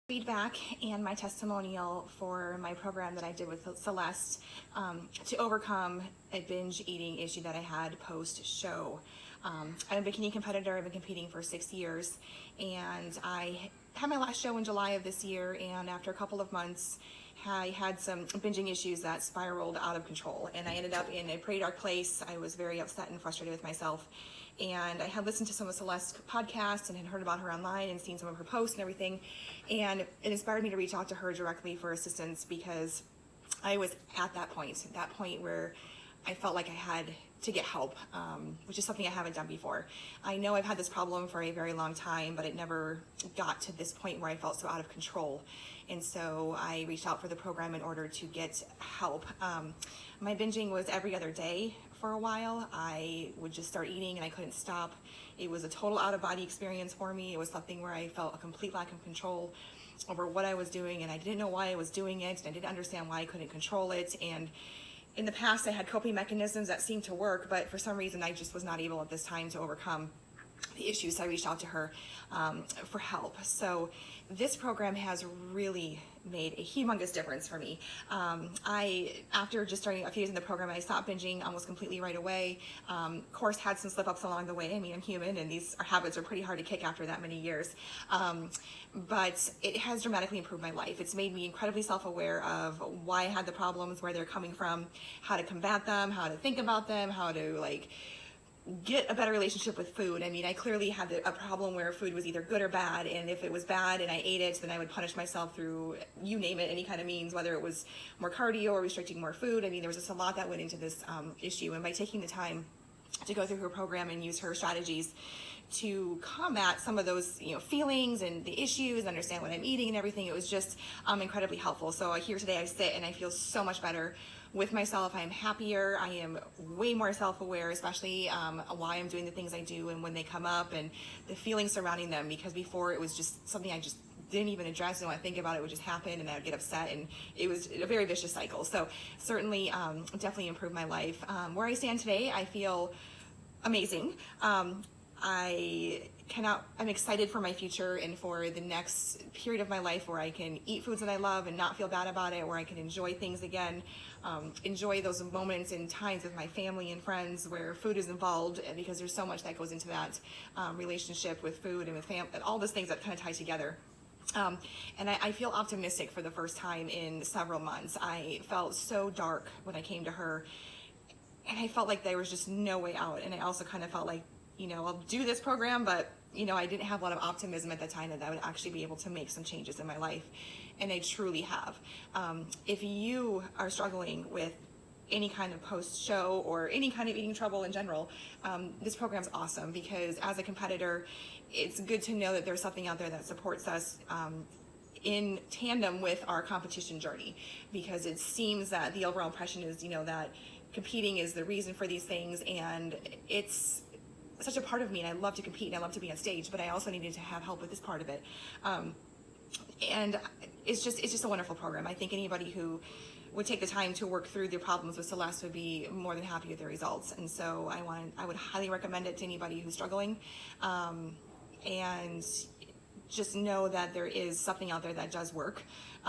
Feedback and my testimonial for my program that I did with Celeste to overcome a binge eating issue that I had post-show. I'm a bikini competitor. I've been competing for 6 years, and I had my last show in July of this year, and after a couple of months I had some binging issues that spiraled out of control, and I ended up in a pretty dark place. I was very upset and frustrated with myself, and I had listened to some of Celeste's podcasts and had heard about her online and seen some of her posts and everything, and it inspired me to reach out to her directly for assistance because I was at that point where I felt like I had to get help, which is something I haven't done before. I know I've had this problem for a very long time, but it never got to this point where I felt so out of control. And so I reached out for the program in order to get help. My binging was every other day for a while. I would just start eating and I couldn't stop. It was a total out-of-body experience for me. It was something where I felt a complete lack of control over what I was doing, and I didn't know why I was doing it, and I didn't understand why I couldn't control it. And in the past, I had coping mechanisms that seemed to work, but for some reason, I just was not able at this time to overcome the issues. So I reached out to her for help. So this program has really made a humongous difference for me. After just starting a few years in the program, I stopped binging almost completely right away. Of course, had some slip-ups along the way. I mean, I'm human, and these habits are pretty hard to kick after that many years. But it has dramatically improved my life. It's made me incredibly self-aware of why I had the problems, where they're coming from, how to combat them, how to think about them, how to get a better relationship with food. I mean, I clearly had a problem where food was either good or bad, and if it was bad and I ate it, then I would punish myself through, you name it, any kind of means, whether it was more cardio or restricting more food. I mean, there was just a lot that went into this issue, and by taking the time to go through her program and use her strategies to combat some of those feelings and the issues, understand what I'm eating and everything, it was just incredibly helpful. So here today I sit and I feel so much better with myself. I am happier. I am way more self-aware, especially why I'm doing the things I do and when they come up and the feelings surrounding them, because before it was just something I just didn't even address, and when I think about it, it would just happen and I would get upset, and it was a very vicious cycle. So certainly definitely improved my life. Where I stand today, I feel amazing. I'm excited for my future and for the next period of my life where I can eat foods that I love and not feel bad about it, where I can enjoy things again, enjoy those moments and times with my family and friends where food is involved, because there's so much that goes into that relationship with food and with family, all those things that kind of tie together. And I feel optimistic for the first time in several months. I felt so dark when I came to her, and I felt like there was just no way out. And I also kind of felt like, I'll do this program, but I didn't have a lot of optimism at the time that I would actually be able to make some changes in my life, and I truly have. If you are struggling with any kind of post-show or any kind of eating trouble in general, this program's awesome, because as a competitor, it's good to know that there's something out there that supports us in tandem with our competition journey, because it seems that the overall impression is, that competing is the reason for these things, and it's such a part of me, and I love to compete and I love to be on stage, but I also needed to have help with this part of it. And it's just a wonderful program. I think anybody who would take the time to work through their problems with Celeste would be more than happy with the results. And so I would highly recommend it to anybody who's struggling. And just know that there is something out there that does work.